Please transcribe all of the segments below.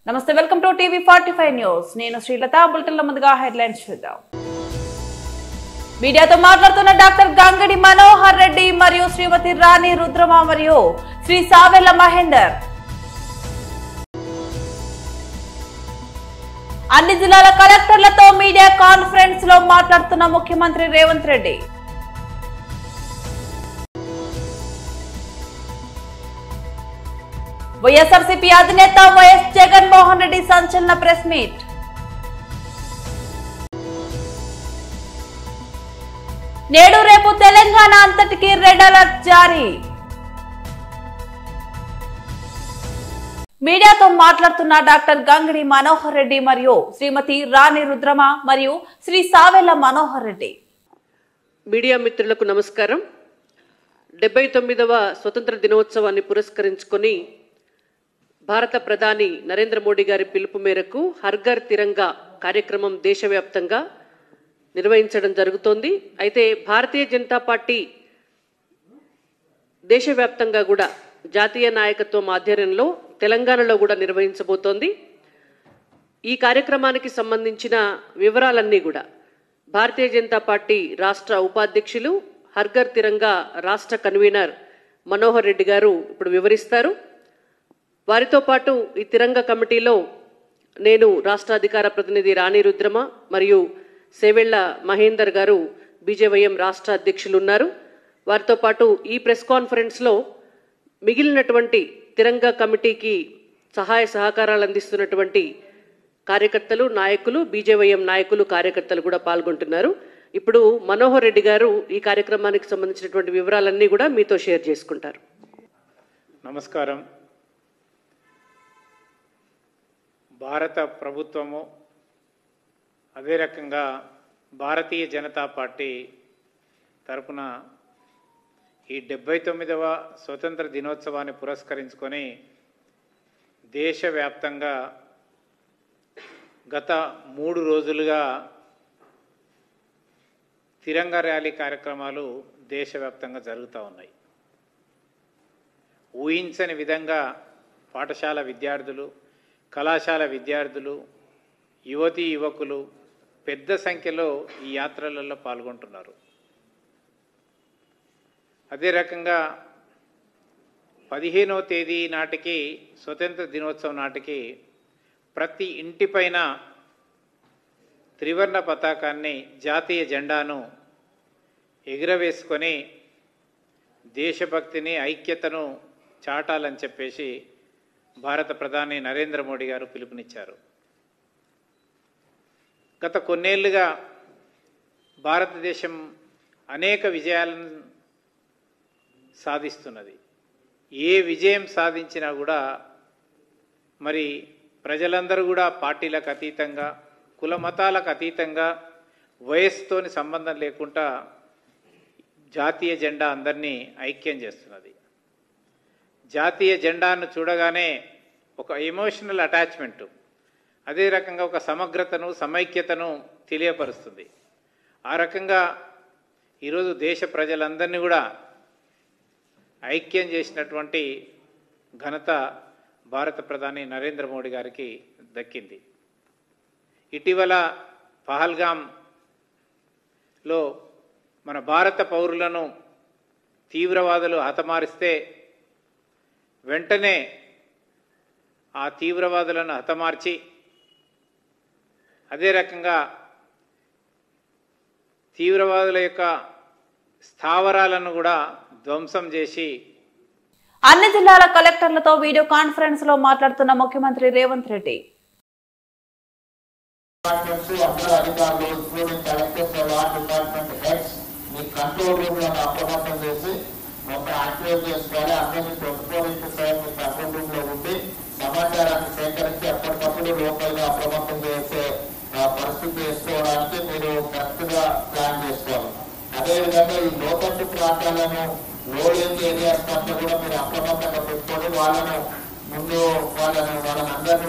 నమస్తే, welcome to TV 45 news. నేను శ్రీలత. బులెటిన్ల ముందుగా హెడ్లైన్స్ చూద్దాం. మీడియాతో మాట్లాడుతున్న డాక్టర్ గంగడి మనోహర్ రెడ్డి మరియు శ్రీమతి రాణి రుద్రమ మరియు శ్రీ సావెల్ల మహేందర్. అన్ని జిల్లాల కలెక్టర్లతో మీడియా కాన్ఫరెన్స్ లో మాట్లాడుతున్న ముఖ్యమంత్రి రేవంత్ రెడ్డి. వైఎస్ఆర్సీపీ అధినేత వైఎస్ జగన్మోహన్ రెడ్డి సంచలన ప్రెస్ మీట్. నేడు రేపు తెలంగాణ అంతటికీ రెడ్ అలర్ట్ జారీ. మీడియాతో మాట్లాడుతున్న డాక్టర్ గంగడి మనోహర్ రెడ్డి మరియు శ్రీమతి రాణి రుద్రమ మరియు శ్రీ సావెల్ల మనోహర్ రెడ్డి. మీడియా మిత్రులకు నమస్కారం. 79వ స్వతంత్ర దినోత్సవాన్ని పురస్కరించుకొని భారత ప్రధాని నరేంద్ర మోడీ గారి పిలుపు మేరకు హర్ ఘర్ తిరంగా కార్యక్రమం దేశవ్యాప్తంగా నిర్వహించడం జరుగుతోంది. అయితే భారతీయ జనతా పార్టీ దేశవ్యాప్తంగా కూడా జాతీయ నాయకత్వం ఆధ్వర్యంలో తెలంగాణలో కూడా నిర్వహించబోతోంది. ఈ కార్యక్రమానికి సంబంధించిన వివరాలన్నీ కూడా భారతీయ జనతా పార్టీ రాష్ట్ర ఉపాధ్యక్షులు హర్ ఘర్ తిరంగా రాష్ట్ర కన్వీనర్ మనోహర్ రెడ్డి గారు ఇప్పుడు వివరిస్తారు. వారితో పాటు ఈ తిరంగ కమిటీలో నేను రాష్ట్ర అధికార ప్రతినిధి రాణి రుద్రమ మరియు సేవెళ్ల మహేందర్ గారు బీజేవైఎం రాష్ట్ర అధ్యక్షులు ఉన్నారు. వారితో పాటు ఈ ప్రెస్ కాన్ఫరెన్స్లో మిగిలినటువంటి తిరంగ కమిటీకి సహాయ సహకారాలు అందిస్తున్నటువంటి కార్యకర్తలు, నాయకులు, బీజేవైఎం నాయకులు, కార్యకర్తలు కూడా పాల్గొంటున్నారు. ఇప్పుడు మనోహర్ రెడ్డి గారు ఈ కార్యక్రమానికి సంబంధించినటువంటి వివరాలన్నీ కూడా మీతో షేర్ చేసుకుంటారు. నమస్కారం. భారత ప్రభుత్వము అదే రకంగా భారతీయ జనతా పార్టీ తరపున ఈ 79వ స్వతంత్ర దినోత్సవాన్ని పురస్కరించుకొని దేశవ్యాప్తంగా గత 3 రోజులుగా తిరంగా ర్యాలీ కార్యక్రమాలు దేశవ్యాప్తంగా జరుగుతూ ఉన్నాయి. ఊహించని విధంగా పాఠశాల విద్యార్థులు, కళాశాల విద్యార్థులు, యువతీ యువకులు పెద్ద సంఖ్యలో ఈ యాత్రలలో పాల్గొంటున్నారు. అదే రకంగా 15వ తేదీ నాటికి స్వతంత్ర దినోత్సవం నాటికి ప్రతి ఇంటిపైన త్రివర్ణ పతాకాన్ని, జాతీయ జెండాను ఎగురవేసుకొని దేశభక్తిని, ఐక్యతను చాటాలని చెప్పేసి భారత ప్రధాని నరేంద్ర మోడీ గారు పిలుపునిచ్చారు. గత కొన్నేళ్లుగా భారతదేశం అనేక విజయాలను సాధిస్తున్నది. ఏ విజయం సాధించినా కూడా మరి ప్రజలందరూ కూడా పార్టీలకు అతీతంగా, కుల మతాలకు అతీతంగా, వయస్సుతోని సంబంధం లేకుండా జాతీయ జెండా అందరినీ ఐక్యం చేస్తున్నది. జాతీయ జెండాను చూడగానే ఒక ఎమోషనల్ అటాచ్మెంటు, అదే రకంగా ఒక సమగ్రతను, సమైక్యతను తెలియపరుస్తుంది. ఆ రకంగా ఈరోజు దేశ ప్రజలందరినీ కూడా ఐక్యం చేసినటువంటి ఘనత భారత ప్రధాని నరేంద్ర మోడీ గారికి దక్కింది. ఇటీవల పహల్గామ్లో మన భారత పౌరులను తీవ్రవాదులు హతమారిస్తే వెంటనే ఆ తీవ్రవాదులను హతమార్చి అదే రకంగా తీవ్రవాదుల యొక్క స్థావరాలను కూడా ధ్వంసం చేసి అన్ని జిల్లాల కలెక్టర్లతో వీడియో కాన్ఫరెన్స్ లో మాట్లాడుతున్న ముఖ్యమంత్రి రేవంత్ రెడ్డి. మొత్తం యాక్టివేట్ చేసుకోవాలి. అందరినీ 24/7 కంట్రోల్ రూమ్ లో ఉండి సమాచారాన్ని సేకరించి ఎప్పటికప్పుడు లోకల్గా అప్రమత్తం చేసే పరిస్థితి చేసుకోవడానికి మీరు కరెక్ట్ గా ప్లాన్ చేసుకోవాలి. అదేవిధంగా ఈ లోతట్టు ప్రాంతాలను, లోడింగ్ ఏరియాస్ పట్ల కూడా మీరు అప్రమత్తంగా పెట్టుకొని వాళ్ళందరినీ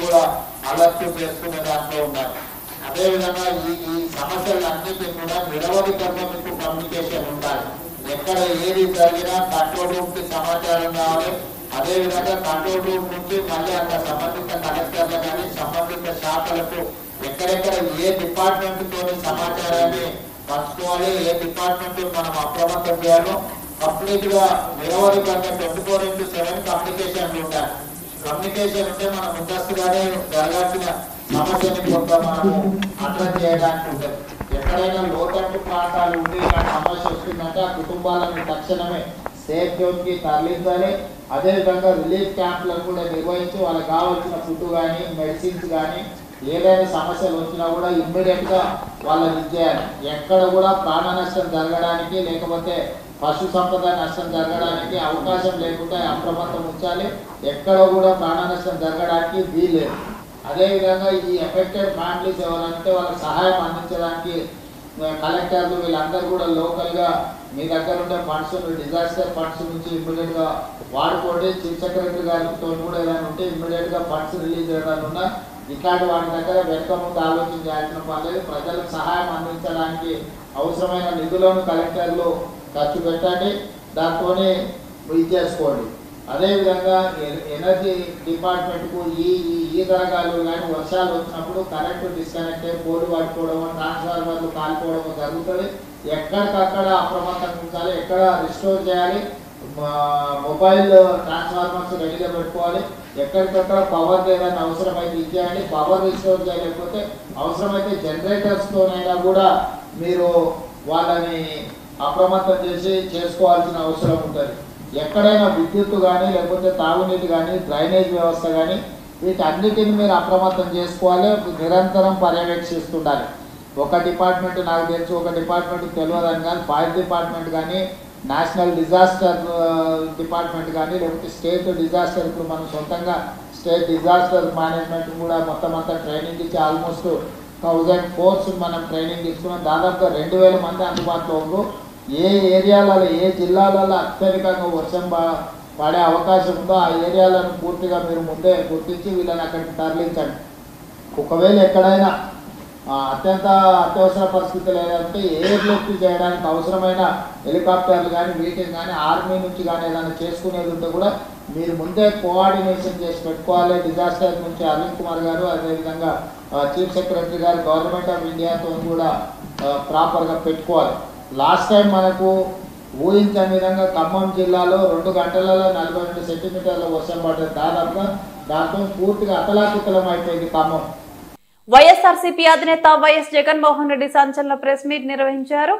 కూడా అలర్ట్ చేసుకునే దాంట్లో ఉండాలి. అదేవిధంగా ఈ సమస్యలన్నింటినీ కూడా నిరవధికంగా కమ్యూనికేషన్ ఉండాలి. ఎక్కడ ఏది జరిగినా కంట్రోల్ రూమ్ కి సమాచారం కావాలి, అదేవిధంగా కంట్రోల్ రూమ్ నుంచి మళ్ళీ అక్కడ సంబంధిత కలెక్టర్లు కానీ సంబంధిత శాఖలకు ఎక్కడెక్కడ ఏ డిపార్ట్మెంట్ తోని సమాచారాన్ని పంచుకోవాలి, ఏ డిపార్ట్మెంట్ మనం అప్రమత్తం చేయాలో కంప్లీట్ గా నిరవధికంగా 24/7 కమ్యూనికేషన్ ఉండాలి. కమ్యూనికేషన్ ఉంటే మనం ముందస్తుగానే జరగాల్సిన సమస్యని కొంత మనము అడ్రస్ చేయడానికి ఉంటుంది. ఎక్కడైనా లోతట్టు ప్రాంతాలు ఉండి ఇలాంటి సమస్య వస్తుందంటే ఆ కుటుంబాలను తక్షణమే సేఫ్ జోన్ కి తరలించాలి. అదేవిధంగా రిలీఫ్ క్యాంపులను కూడా నిర్వహించి వాళ్ళకి కావాల్సిన ఫుడ్ కానీ మెడిసిన్స్ కానీ ఏదైనా సమస్యలు వచ్చినా కూడా ఇమ్మీడియట్ గా వాళ్ళని ఇచ్చేయాలి. ఎక్కడ కూడా ప్రాణ నష్టం జరగడానికి లేకపోతే పశు సంపద నష్టం జరగడానికి అవకాశం లేకుండా అప్రమత్తం ఉంచాలి. ఎక్కడ కూడా ప్రాణ నష్టం జరగడానికి వీల్లేదు. అదేవిధంగా ఈ ఎఫెక్టెడ్ ఫ్యామిలీస్ ఎవరంటే వాళ్ళకి సహాయం అందించడానికి కలెక్టర్లు వీళ్ళందరూ కూడా లోకల్గా మీ దగ్గర ఉండే ఫండ్స్ డిజాస్టర్ ఫండ్స్ నుంచి ఇమ్మీడియట్గా వాడుకోండి. చీఫ్ సెక్రటరీ గారితో కూడా ఏదైనా ఉంటే ఇమ్మీడియట్గా ఫండ్స్ రిలీజ్ చేయడానికి ఉన్నా ఇట్లాంటి వాటి దగ్గర వెనుక ముందు ఆలోచన చేయాల్సిన పని లేదు. ప్రజలకు సహాయం అందించడానికి అవసరమైన నిధులను కలెక్టర్లు ఖర్చు పెట్టండి, దాంతోనే ఇది చేసుకోండి. అదేవిధంగా ఎనర్జీ డిపార్ట్మెంట్కు ఈ తరగాలు కానీ వర్షాలు వచ్చినప్పుడు కరెంటు డిస్కనెక్ట్ అయ్యి పోలు పడిపోవడం, ట్రాన్స్ఫార్మర్లు కాలిపోవడం జరుగుతుంది. ఎక్కడికక్కడ అప్రమత్తంగా ఉంచాలి, ఎక్కడ రిస్టోర్ చేయాలి, మొబైల్ ట్రాన్స్ఫార్మర్స్ రెడీగా పెట్టుకోవాలి. ఎక్కడికక్కడ పవర్ ఏదైనా అవసరమైతే ఇచ్చేయండి. పవర్ రిస్టోర్ చేయలేకపోతే అవసరమైతే జనరేటర్స్తోనైనా కూడా మీరు వాళ్ళని అప్రమత్తం చేసుకోవాల్సిన అవసరం ఉంటుంది. ఎక్కడైనా విద్యుత్తు కానీ లేకపోతే తాగునీటి కానీ డ్రైనేజ్ వ్యవస్థ కానీ వీటన్నిటిని మీరు అప్రమత్తం చేసుకోవాలి, నిరంతరం పర్యవేక్షిస్తుండాలి. ఒక డిపార్ట్మెంట్ నాకు తెలుసు, ఒక డిపార్ట్మెంట్ తెలియదని కానీ ఫైర్ డిపార్ట్మెంట్ కానీ నేషనల్ డిజాస్టర్ డిపార్ట్మెంట్ కానీ లేకపోతే స్టేట్ డిజాస్టర్, ఇప్పుడు మనం సొంతంగా స్టేట్ డిజాస్టర్ మేనేజ్మెంట్ కూడా మొత్తం అంతా ట్రైనింగ్ ఇచ్చి ఆల్మోస్ట్ 1000 ఫోర్స్ మనం ట్రైనింగ్ తీసుకున్నాం. దాదాపుగా 2000 మంది అందుబాటులో ఉండు. ఏ ఏరియాలలో ఏ జిల్లాలలో అత్యధికంగా వర్షం పడే అవకాశం ఉందో ఆ ఏరియాలను పూర్తిగా మీరు ముందే గుర్తించి వీళ్ళని అక్కడికి తరలించండి. ఒకవేళ ఎక్కడైనా అత్యవసర పరిస్థితులు ఏదంటే ఎయిర్ లిఫ్ట్ చేయడానికి అవసరమైన హెలికాప్టర్లు కానీ వీటిని కానీ ఆర్మీ నుంచి కానీ ఏదైనా చేసుకునేది ఉంటే కూడా మీరు ముందే కోఆర్డినేషన్ చేసి పెట్టుకోవాలి. డిజాస్టర్ నుంచి అరుణ్ కుమార్ గారు, అదేవిధంగా చీఫ్ సెక్రటరీ గారు గవర్నమెంట్ ఆఫ్ ఇండియాతో కూడా ప్రాపర్గా పెట్టుకోవాలి. లాస్ట్ టైం మనకు ఊహించని విధంగా ఖమ్మం జిల్లాలో 2 గంటలలో 42 సెంటీమీటర్ల వర్షం పడ్డది. దాదాపుగా దాంతో పూర్తిగా అతలాకుతలం అయిపోయింది ఖమ్మం. వైఎస్ఆర్సీపీ అధినేత వైఎస్ జగన్మోహన్ రెడ్డి సంచలన ప్రెస్ మీట్ నిర్వహించారు.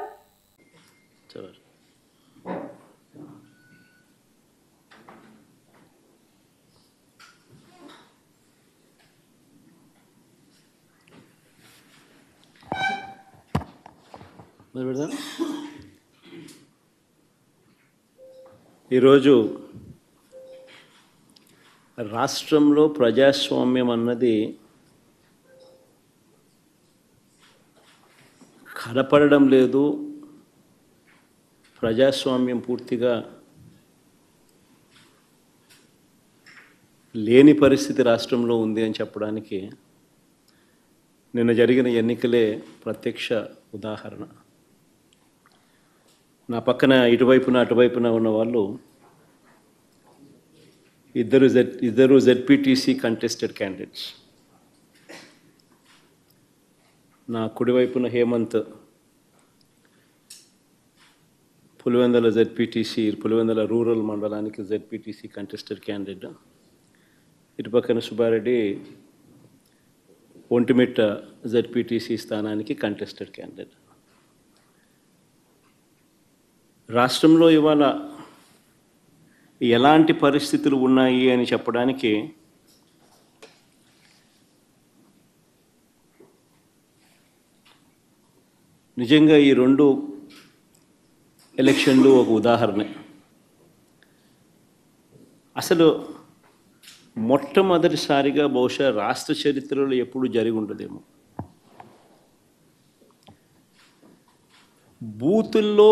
ఈరోజు రాష్ట్రంలో ప్రజాస్వామ్యం అన్నది కనపడడం లేదు. ప్రజాస్వామ్యం పూర్తిగా లేని పరిస్థితి రాష్ట్రంలో ఉంది అని చెప్పడానికి నిన్న జరిగిన ఎన్నికలే ప్రత్యక్ష ఉదాహరణ. నా పక్కన ఇటువైపున అటువైపున ఉన్న వాళ్ళు ఇద్దరు జెడ్పీటీసీ కంటెస్టెడ్ క్యాండిడేట్స్. నా కుడివైపున హేమంత్ పులివెందుల జెడ్పీటీసీ, పులివెందుల రూరల్ మండలానికి జెడ్పీటీసీ కంటెస్టెడ్ క్యాండిడేట్. ఇటు పక్కన సుబ్బారెడ్డి ఒంటిమిట్ట జెడ్పీటీసీ స్థానానికి కంటెస్టెడ్ క్యాండిడేట్. రాష్ట్రంలో ఇవాళ ఎలాంటి పరిస్థితులు ఉన్నాయి అని చెప్పడానికి నిజంగా ఈ 2 ఎలక్షన్లు ఒక ఉదాహరణ. అసలు మొట్టమొదటిసారిగా బహుశా రాష్ట్ర చరిత్రలో ఎప్పుడు జరిగి ఉండదేమో బూతుల్లో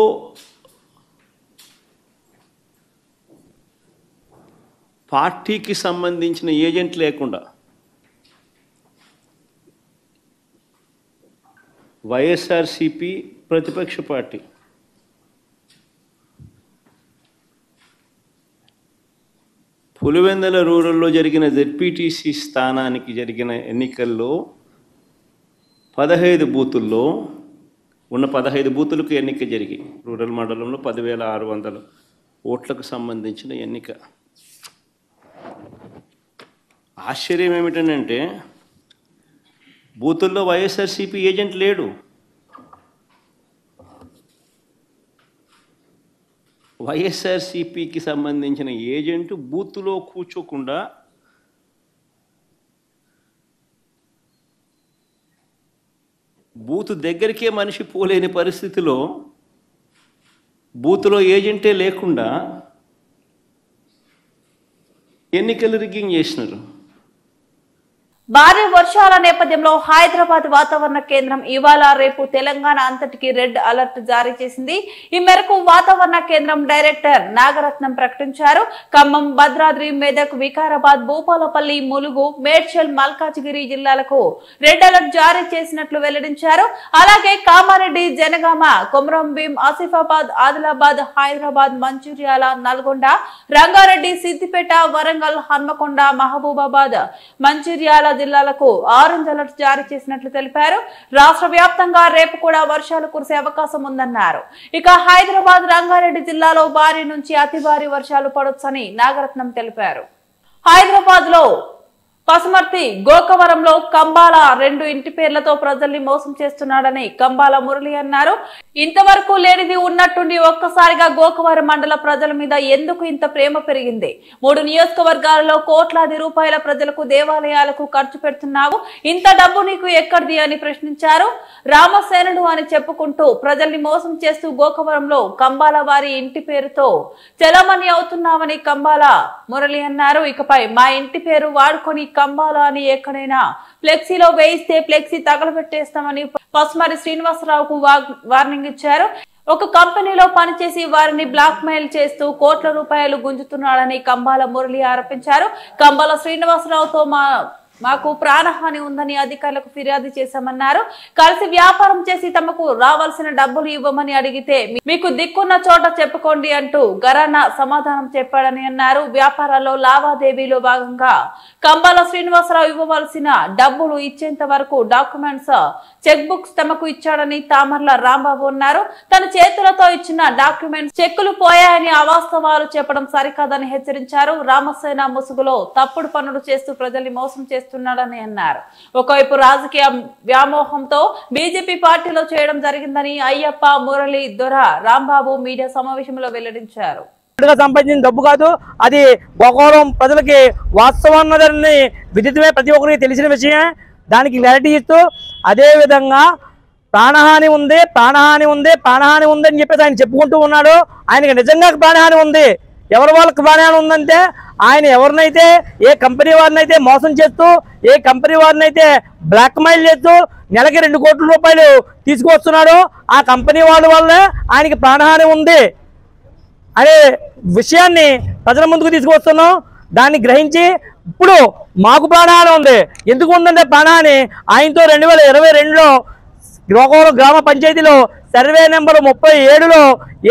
పార్టీకి సంబంధించిన ఏజెంట్ లేకుండా వైఎస్ఆర్సీపీ ప్రతిపక్ష పార్టీ పులివెందుల రూరల్లో జరిగిన జెడ్పీటీసీ స్థానానికి జరిగిన ఎన్నికల్లో 15 బూతుల్లో ఉన్న 15 బూతులకు ఎన్నిక జరిగి రూరల్ మండలంలో 10,600 ఓట్లకు సంబంధించిన ఎన్నిక. ఆశ్చర్యం ఏమిటంటే బూతుల్లో వైఎస్ఆర్సీపీ ఏజెంట్ లేడు. వైఎస్ఆర్సీపీకి సంబంధించిన ఏజెంట్ బూత్లో కూర్చోకుండా బూత్ దగ్గరికే మనిషి పోలేని పరిస్థితిలో బూత్లో ఏజెంటే లేకుండా ఎన్నికలు రిగ్గింగ్ చేసినారు. భారీ వర్షాల నేపథ్యంలో హైదరాబాద్ వాతావరణ కేంద్రం ఇవాళ రేపు తెలంగాణ అంతటికి రెడ్ అలర్ట్ జారీ చేసింది. ఈ మేరకు వాతావరణ కేంద్రం డైరెక్టర్ నాగరత్నం ప్రకటించారు. ఖమ్మం, భద్రాద్రి, మెదక్, వికారాబాద్, భూపాలపల్లి, ములుగు, మేడ్చల్, మల్కాజిగిరి జిల్లాలకు రెడ్ అలర్ట్ జారీ చేసినట్లు వెల్లడించారు. అలాగే కామారెడ్డి, జనగామ, కొమరంభీం, ఆసిఫాబాద్, ఆదిలాబాద్, హైదరాబాద్, మంచిర్యాల, నల్గొండ, రంగారెడ్డి, సిద్దిపేట, వరంగల్, హన్మకొండ, మహబూబాబాద్, మంచిర్యాల జిల్లాలకు ఆరెంజ్ అలర్ట్ జారీ చేసినట్లు తెలిపారు. రాష్ట్ర వ్యాప్తంగా రేపు కూడా వర్షాలు కురిసే అవకాశం ఉందన్నారు. ఇక హైదరాబాద్, రంగారెడ్డి జిల్లాలో భారీ నుంచి అతి భారీ వర్షాలు పడొచ్చని నాగరత్నం తెలిపారు. హైదరాబాద్ లో పసుమర్తి, గోకవరంలో కంబాల 2 ఇంటి పేర్లతో ప్రజల్ని మోసం చేస్తున్నాడని కంబాల మురళి అన్నారు. ఇంతవరకు లేనిది ఉన్నట్టుండి ఒక్కసారిగా గోకవరం మండల ప్రజల మీద ఎందుకు ఇంత ప్రేమ పెరిగింది? 3 నియోజకవర్గాలలో కోట్లాది రూపాయల ప్రజలకు, దేవాలయాలకు ఖర్చు పెడుతున్నావు, ఇంత డబ్బు నీకు ఎక్కడిది అని ప్రశ్నించారు. రామసేనుడు అని చెప్పుకుంటూ ప్రజల్ని మోసం చేస్తూ గోకవరంలో కంబాల వారి ఇంటి పేరుతో చలామణి అవుతున్నామని కంబాల మురళి అన్నారు. ఇకపై మా ఇంటి పేరు వాడుకొని కంబాల అని ఎక్కడైనా ఫ్లెక్సీలో వేయిస్తే ఫ్లెక్సీ తగలబెట్టేస్తామని పసుమరి శ్రీనివాసరావుకు వార్నింగ్ ఇచ్చారు. ఒక కంపెనీలో పనిచేసి వారిని బ్లాక్ మెయిల్ చేస్తూ కోట్ల రూపాయలు గుంజుతున్నాడని కంబాల మురళి ఆరోపించారు. కంబాల శ్రీనివాసరావుతో మాకు ప్రాణహాని ఉందని అధికారులకు ఫిర్యాదు చేశామన్నారు. కలిసి వ్యాపారం చేసి తమకు రావాల్సిన డబ్బులు ఇవ్వమని అడిగితే మీకు దిక్కున్న చోట చెప్పుకోండి అంటూ గరానా సమాధానం చెప్పాడని అన్నారు. వ్యాపారాల్లో లావాదేవీలో భాగంగా కంబాల శ్రీనివాసరావు ఇవ్వవలసిన డబ్బులు ఇచ్చేంత వరకు డాక్యుమెంట్స్, చెక్ బుక్స్ తమకు ఇచ్చాడని తామర్ల రాంబాబు అన్నారు. తన చేతులతో ఇచ్చిన డాక్యుమెంట్స్, చెక్కులు పోయాయని అవాస్తవాలు చెప్పడం సరికాదని హెచ్చరించారు. రామసేన ముసుగులో తప్పుడు పనులు చేస్తూ ప్రజల్ని మోసం చేస్తున్నాడని అన్నారు. ఒకవైపు రాజకీయ వ్యామోహంతో బీజేపీ పార్టీలో చేయడం జరిగిందని అయ్యప్ప, మురళి, దొర, రాంబాబు మీడియా సమావేశంలో వెల్లడించారు. సంపాదించిన డబ్బు కాదు, అది గోకవరం ప్రజలకి వాస్తవాన్ని విదితమే, ప్రతి ఒక్కరికి తెలిసిన విషయమే. దానికి క్లారిటీ ఇస్తూ అదే విధంగా ప్రాణహాని ఉంది, ప్రాణహాని ఉంది, ప్రాణహాని ఉంది అని చెప్పేసి ఆయన చెప్పుకుంటూ ఉన్నాడు. ఆయనకి నిజంగా ప్రాణహాని ఉంది. ఎవరి వాళ్ళకి ప్రాణహాని ఉందంటే ఆయన ఎవరినైతే, ఏ కంపెనీ వారిని అయితే మోసం చేస్తూ, ఏ కంపెనీ వారిని అయితే బ్లాక్ మెయిల్ చేస్తూ నెలకి 2 కోట్ల రూపాయలు తీసుకొస్తున్నాడు, ఆ కంపెనీ వాళ్ళ వల్లే ఆయనకి ప్రాణహాని ఉంది అనే విషయాన్ని ప్రజల ముందుకు తీసుకొస్తున్నాం. దాన్ని గ్రహించి ఇప్పుడు మాకు ప్రాణహాని ఉంది. ఎందుకు ఉందంటే ప్రాణహాని ఆయనతో 2022లో గోకవరం గ్రామ పంచాయతీలో సర్వే నెంబర్ 37లో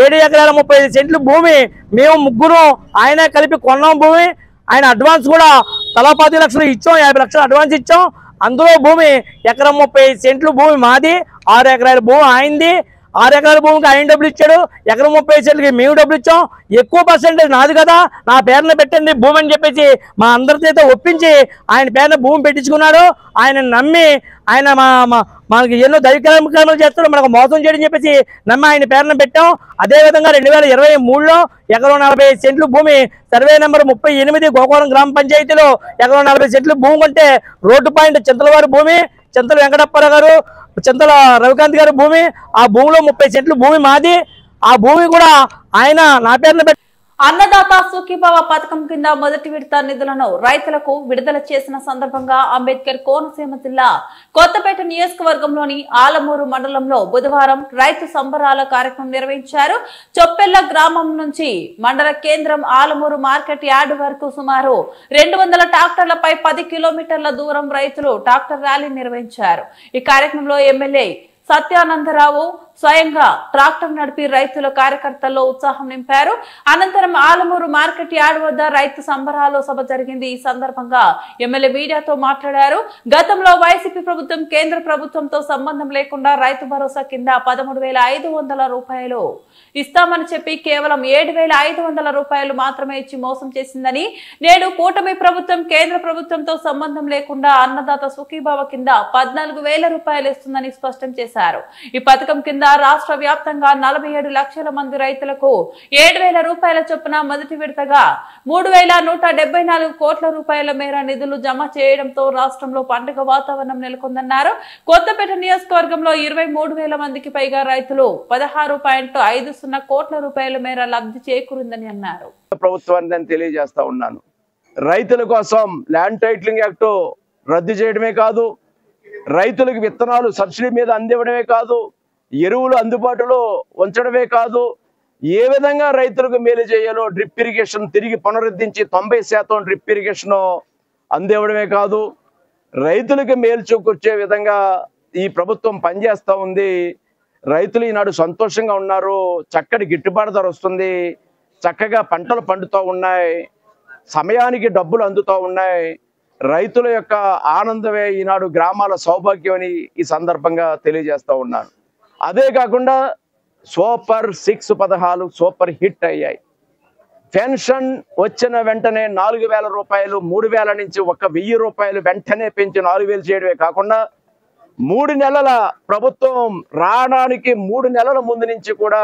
7 ఎకరాల 35 సెంట్లు భూమి మేము ముగ్గురు ఆయన కలిపి కొన్నాం భూమి. ఆయన అడ్వాన్స్ కూడా తలా 10 లక్షలు ఇచ్చాం, 50 లక్షలు అడ్వాన్స్ ఇచ్చాం. అందులో భూమి ఎకరం 35 సెంట్లు భూమి మాది, 6 ఎకరాల భూమి ఆయనది. 6 ఎకరాల భూమికి ఆయన డబ్బులు ఇచ్చాడు, ఎకరం 35 సెంట్లకి మేము డబ్బులు ఇచ్చాం. ఎక్కువ పర్సెంటేజ్ నాది కదా, నా పేరున పెట్టండి భూమి అని చెప్పేసి మా అందరితో ఒప్పించి ఆయన పేరున భూమి పెట్టించుకున్నాడు. ఆయన నమ్మి ఆయన మనకి ఎన్నో దైవికర్మలు చేస్తాడు, మనకు మోసం చేయడం చెప్పేసి నమ్మి ఆయన పేరున పెట్టాం. అదేవిధంగా 2023లో ఎకరం 40 సెంట్లు భూమి సర్వే నెంబర్ 38 గోకవరం గ్రామ పంచాయతీలో ఎకరం 40 సెంట్లు భూమి కొంటే రోడ్డు పాయింట్ చింతలవారి భూమి, చింతల వెంకటప్పారావు గారు, చింతల రవికాంత్ గారి భూమి. ఆ భూమిలో 30 సెంట్లు భూమి మాది. ఆ భూమి కూడా ఆయన నా పేరున పెట్టి అన్నదాత సుఖీభవ పథకం కింద మొదటి విడత నిధులను రైతులకు విడుదల చేసిన సందర్భంగా అంబేద్కర్ కోనసీమ జిల్లా కొత్తపేట నియోజకవర్గంలోని ఆలమూరు మండలంలో బుధవారం రైతు సంబరాల కార్యక్రమం నిర్వహించారు. చొప్పెళ్ల గ్రామం నుంచి మండల కేంద్రం ఆలమూరు మార్కెట్ యార్డు వరకు సుమారు 200 ట్రాక్టర్లపై 10 కిలోమీటర్ల దూరం రైతులు ట్రాక్టర్ ర్యాలీ నిర్వహించారు. ఈ కార్యక్రమంలో ఎమ్మెల్యే సత్యానందరావు, స్వయంగా ట్రాక్టర్ నడిపి రైతుల కార్యకర్తల్లో ఉత్సాహం నింపారు. అనంతరం ఆలమూరు మార్కెట్ యార్డ్ వద్ద రైతు సంబరాలు సభ జరిగింది. ఈ సందర్భంగా ఎమ్మెల్యే మీడియాతో మాట్లాడారు. గతంలో వైసీపీ ప్రభుత్వం కేంద్ర ప్రభుత్వంతో సంబంధం లేకుండా రైతు భరోసా కింద 13,500 రూపాయలు ఇస్తామని చెప్పి కేవలం 7,500 రూపాయలు మాత్రమే ఇచ్చి మోసం చేసిందని, నేడు కూటమి ప్రభుత్వం కేంద్ర ప్రభుత్వంతో సంబంధం లేకుండా అన్నదాత సుఖీభావ కింద 14,000 రూపాయలు ఇస్తుందని స్పష్టం చేశారు. ఈ పథకం కింద రాష్ట్ర వ్యాప్తంగా 47 లక్షల మంది రైతులకు 7,000 రూపాయల చొప్పున మొదటి విడతగా 3,174 కోట్ల రూపాయల మేర నిధులు జమ చేయడంతో రాష్ట్రంలో పండుగ వాతావరణం నెలకొందన్నారు. కొత్తపేట నియోజకవర్గంలో 23,000 మందికి పైగా రైతులు 16.50 కోట్ల రూపాయల మేర లబ్ధి చేకూరిందని అన్నారు. ప్రభుత్వాన్ని తెలియజేస్తా ఉన్నాను. రైతుల కోసం ల్యాండ్ టైటిలింగ్ యాక్ట్ రద్దు చేయడమే కాదు, రైతులకు విత్తనాలు సబ్సిడీ మీద అందివ్వడమే కాదు, ఎరువులు అందుబాటులో ఉంచడమే కాదు, ఏ విధంగా రైతులకు మేలు చేయాలో డ్రిప్ ఇరిగేషన్ తిరిగి పునరుద్ధరించి 90% డ్రిప్ ఇరిగేషన్ అందివ్వడమే కాదు, రైతులకు మేలు చేకూర్చే విధంగా ఈ ప్రభుత్వం పనిచేస్తూ ఉంది. రైతులు ఈనాడు సంతోషంగా ఉన్నారు. చక్కటి గిట్టుబాటు ధర వస్తుంది, చక్కగా పంటలు పండుతూ ఉన్నాయి, సమయానికి డబ్బులు అందుతూ ఉన్నాయి. రైతుల యొక్క ఆనందమే ఈనాడు గ్రామాల సౌభాగ్యం అని ఈ సందర్భంగా తెలియజేస్తూ ఉన్నాను. అదే కాకుండా సూపర్ 6 పథకాలు సూపర్ హిట్ అయ్యాయి. పెన్షన్ వచ్చిన వెంటనే 4,000 రూపాయలు 3,000 నుంచి 1,000 రూపాయలు వెంటనే పెంచి 4,000 చేయడమే కాకుండా 3 నెలల ప్రభుత్వం రావడానికి 3 నెలల ముందు నుంచి కూడా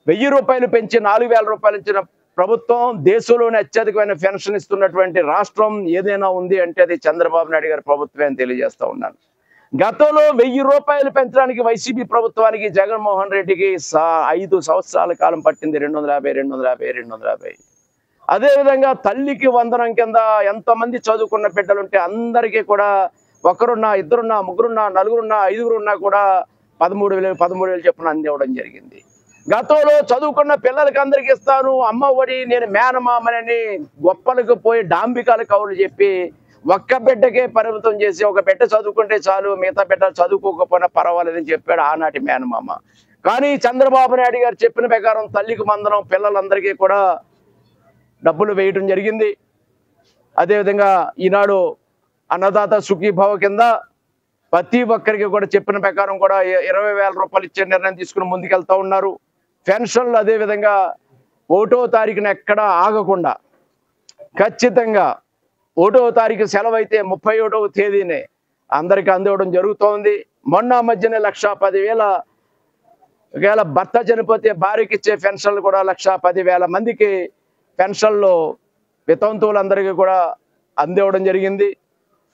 1,000 రూపాయలు పెంచి 4,000 రూపాయలు ఇచ్చిన ప్రభుత్వం, దేశంలోనే అత్యధికమైన పెన్షన్ ఇస్తున్నటువంటి రాష్ట్రం ఏదైనా ఉంది అంటే అది చంద్రబాబు నాయుడు గారి ప్రభుత్వమే అని తెలియజేస్తా ఉన్నాను. గతంలో 1,000 రూపాయలు పెంచడానికి వైసీపీ ప్రభుత్వానికి జగన్మోహన్ రెడ్డికి 5 సంవత్సరాల కాలం పట్టింది. 250. అదేవిధంగా తల్లికి వందనం కింద ఎంతమంది చదువుకున్న బిడ్డలుంటే అందరికీ కూడా ఒకరున్నా, ఇద్దరున్నా, ముగ్గురున్నా, నలుగురున్నా, 5గురున్నా కూడా 13,000 చొప్పున అందివ్వడం జరిగింది. గతంలో చదువుకున్న పిల్లలకి అందరికి ఇస్తాను, అమ్మ ఒడి, నేను మేనమామని గొప్పలకు పోయి డాంబికాల కవులు చెప్పి ఒక్క బిడ్డకే పరిమితం చేసి ఒక బిడ్డ చదువుకుంటే చాలు, మిగతా బిడ్డ చదువుకోకపోయినా పర్వాలేదని చెప్పాడు ఆనాటి మేనమామ. కానీ చంద్రబాబు నాయుడు గారు చెప్పిన ప్రకారం తల్లికి మందనం పిల్లలందరికీ కూడా డబ్బులు వేయడం జరిగింది. అదేవిధంగా ఈనాడు అన్నదాత సుఖీభావ కింద ప్రతి ఒక్కరికి కూడా చెప్పిన ప్రకారం కూడా 20,000 రూపాయలు ఇచ్చే నిర్ణయం తీసుకుని ముందుకెళ్తా ఉన్నారు. పెన్షన్లు అదేవిధంగా 1వ తారీఖున ఎక్కడ ఆగకుండా ఖచ్చితంగా 1వ తారీఖు సెలవు అయితే 31వ తేదీనే అందరికీ అందివ్వడం జరుగుతోంది. మొన్న మధ్యన 1,10,000 ఒకవేళ భర్త చనిపోతే భార్యకి ఇచ్చే పెన్షన్లు కూడా 1,10,000 మందికి పెన్షన్లు వితంతువులందరికీ కూడా అందివ్వడం జరిగింది.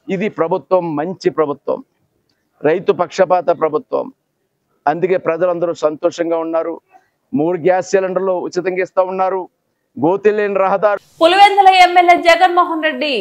ఇది ప్రభుత్వం మంచి ప్రభుత్వం, రైతు పక్షపాత ప్రభుత్వం. అందుకే ప్రజలందరూ సంతోషంగా ఉన్నారు. 3 గ్యాస్ సిలిండర్లు ఉచితంగా ఇస్తా ఉన్నారు. గోతిలేని రహదారు. పులివెందుల ఎమ్మెల్యే జగన్మోహన్ రెడ్డి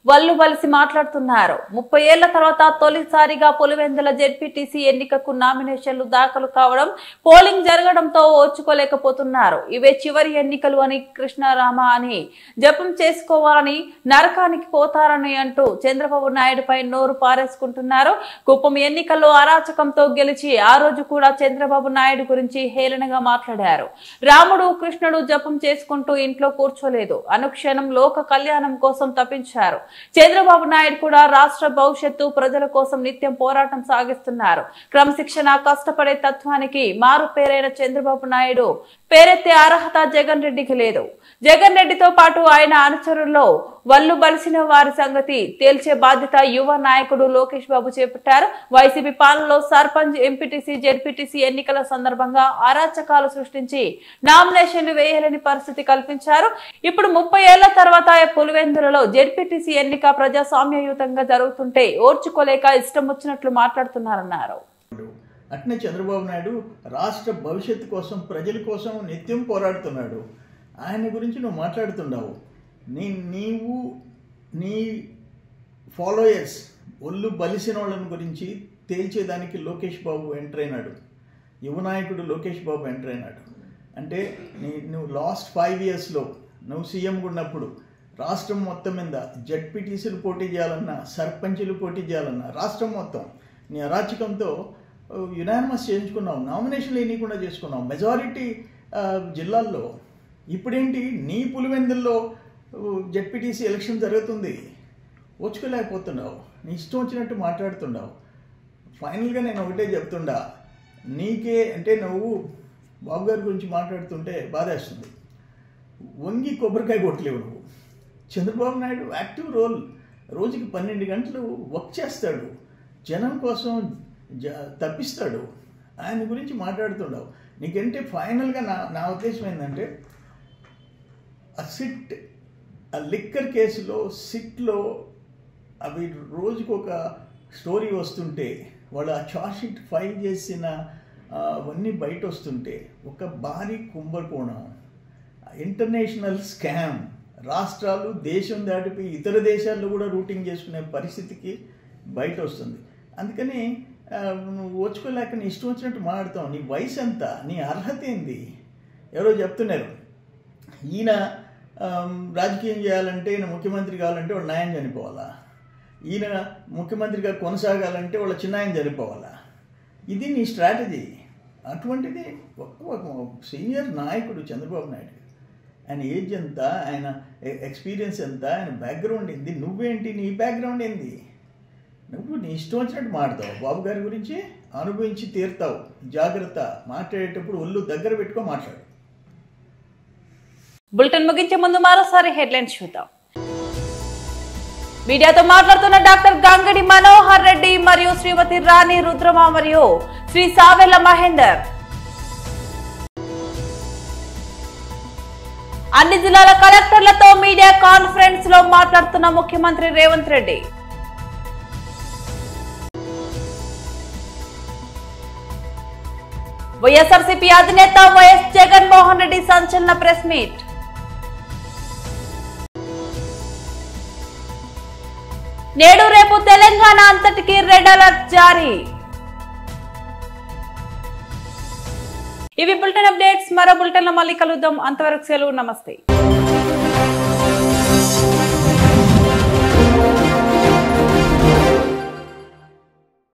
వల్లు వలిసి మాట్లాడుతున్నారు. 30 ఏళ్ల తర్వాత తొలిసారిగా పులివెందుల జెడ్పీటీసీ ఎన్నికకు నామినేషన్లు దాఖలు కావడం, పోలింగ్ జరగడంతో ఓర్చుకోలేకపోతున్నారు. ఇవే చివరి ఎన్నికలు అని, కృష్ణారామ అని జపం చేసుకోవాలని, నరకానికి పోతారని అంటూ చంద్రబాబు నాయుడుపై నోరు పారేసుకుంటున్నారు. కుప్పం ఎన్నికల్లో అరాచకంతో గెలిచి ఆ రోజు కూడా చంద్రబాబు నాయుడు గురించి హేళనగా మాట్లాడారు. రాముడు కృష్ణుడు జపం చేసుకుంటూ ఇంట్లో కూర్చోలేదు, అనుక్షణం లోక కళ్యాణం కోసం తప్పించారు. చంద్రబాబు నాయుడు కూడా రాష్ట్ర భవిష్యత్తు ప్రజల కోసం నిత్యం పోరాటం సాగిస్తున్నారు. క్రమశిక్షణ, కష్టపడే తత్వానికి మారు పేరైన చంద్రబాబు నాయుడు పేరెత్తే అర్హత జగన్ రెడ్డికి లేదు. జగన్ రెడ్డితో పాటు ఆయన అనుచరుల్లో వల్లు బలిసిన వారి సంగతి తేల్చే బాధ్యత యువ నాయకుడు లోకేష్ బాబు చేపట్టారు. వైసీపీ పాలనలో సర్పంచ్, ఎంపీటీసీ, జెడ్పీటీసీ ఎన్నికల సందర్భంగా అరాచకాలు సృష్టించి నామినేషన్లు వేయాలని పరిస్థితి కల్పించారు. ఇప్పుడు 30 ఏళ్ల తర్వాత పులివెందులలో జెడ్పీటీసీ ఎన్నిక ప్రజాస్వామ్యయుతంగా జరుగుతుంటే ఓర్చుకోలేక ఇష్టం వచ్చినట్లు మాట్లాడుతున్నారన్నారు. అట్నే చంద్రబాబు నాయుడు రాష్ట్ర భవిష్యత్తు కోసం, ప్రజల కోసం నిత్యం పోరాడుతున్నాడు. ఆయన గురించి నువ్వు మాట్లాడుతున్నావు. నీవు నీ ఫాలోయర్స్ ఒళ్ళు బలిసిన వాళ్ళని గురించి తేల్చేదానికి లోకేష్ బాబు ఎంటర్ అయినాడు. యువ నాయకుడు లోకేష్ బాబు ఎంటర్ అయినాడు. అంటే నువ్వు లాస్ట్ 5 yearsలో నువ్వు సీఎంగా ఉన్నప్పుడు రాష్ట్రం మొత్తం మీద జెడ్పీటీసీలు పోటీ చేయాలన్నా, సర్పంచులు పోటీ చేయాలన్నా రాష్ట్రం మొత్తం నీ అరాచకంతో యునానిమస్ చేయించుకున్నావు, నామినేషన్లు ఎన్నికుండా చేసుకున్నావు మెజారిటీ జిల్లాల్లో. ఇప్పుడేంటి నీ పులివెందుల్లో జెడ్పీటీసీ ఎలక్షన్ జరుగుతుంది, ఓచుకోలేకపోతున్నావు, నీ ఇష్టం వచ్చినట్టు మాట్లాడుతున్నావు. ఫైనల్గా నేను ఒకటే చెప్తుండా, నీకే అంటే నువ్వు బాబు గారి గురించి మాట్లాడుతుంటే బాధేస్తుంది. వంగి కొబ్బరికాయ కొట్టలేవు నువ్వు. చంద్రబాబు నాయుడు యాక్టివ్ రోల్, రోజుకి 12 గంటలు వర్క్ చేస్తాడు, జనం కోసం తప్పిస్తాడు. ఆయన గురించి మాట్లాడుతుండవు. నీకంటే ఫైనల్గా నా ఉద్దేశం ఏంటంటే ఆ లిక్కర్ కేసులో సిట్లో అవి రోజుకు ఒక స్టోరీ వస్తుంటే, వాళ్ళు ఆ చార్జ్ షీట్ ఫైల్ చేసిన అవన్నీ బయట వస్తుంటే, ఒక భారీ కుంభకోణం, ఇంటర్నేషనల్ స్కామ్, రాష్ట్రాలు దేశం దాటిపోయి ఇతర దేశాల్లో కూడా రూటింగ్ చేసుకునే పరిస్థితికి బయట వస్తుంది. అందుకని నువ్వు ఓచుకోలేక నీ ఇష్టం వచ్చినట్టు మాట్లాడతావు. నీ వయసు ఎంత, నీ అర్హత ఏంది? ఎవరో చెప్తున్నారు, ఈయన రాజకీయం చేయాలంటే, ఈయన ముఖ్యమంత్రి కావాలంటే వాళ్ళ న్యాయం చనిపోవాలా, ఈయన ముఖ్యమంత్రిగా కొనసాగాలంటే వాళ్ళ చిన్నాయన చనిపోవాలా. ఇది నీ స్ట్రాటజీ. అటువంటిది ఒక సీనియర్ నాయకుడు చంద్రబాబు నాయుడు, ఆయన ఏజ్ ఎంత, ఆయన ఎక్స్పీరియన్స్ ఎంత, ఆయన బ్యాక్గ్రౌండ్ ఏంది, నువ్వేంటి, నీ బ్యాక్గ్రౌండ్ ఏంది? నువ్వు నీ ఇష్టం వచ్చినట్టు మాట్లాడతావు. బాబు గారి గురించి అనుభవించి తీరుతావు. జాగ్రత్త, మాట్లాడేటప్పుడు ఒళ్ళు దగ్గర పెట్టుకో మాట్లాడు. బులెటిన్ ముగించే ముందు మరోసారి హెడ్లైన్స్ చూద్దాం. మీడియాతో మాట్లాడుతున్న డాక్టర్ గంగడి మనోహర్ రెడ్డి మరియు శ్రీమతి రాణి రుద్రమ మరియు శ్రీ సావెల్ల మహేందర్. అన్ని జిల్లాల కలెక్టర్లతో మీడియా కాన్ఫరెన్స్ లో మాట్లాడుతున్న ముఖ్యమంత్రి రేవంత్ రెడ్డి. వైఎస్ఆర్సీపీ అధినేత వైఎస్ జగన్మోహన్ రెడ్డి సంచలన ప్రెస్ మీట్. నేడు రేపు తెలంగాణ అంతటికి రెడ్ అలర్ట్ జారీ. ఇవి బులెటిన్ అప్డేట్స్. మరో బులెటిన్ లో మళ్ళీ కలుద్దాం. అంతవరకు సెలవు. నమస్తే.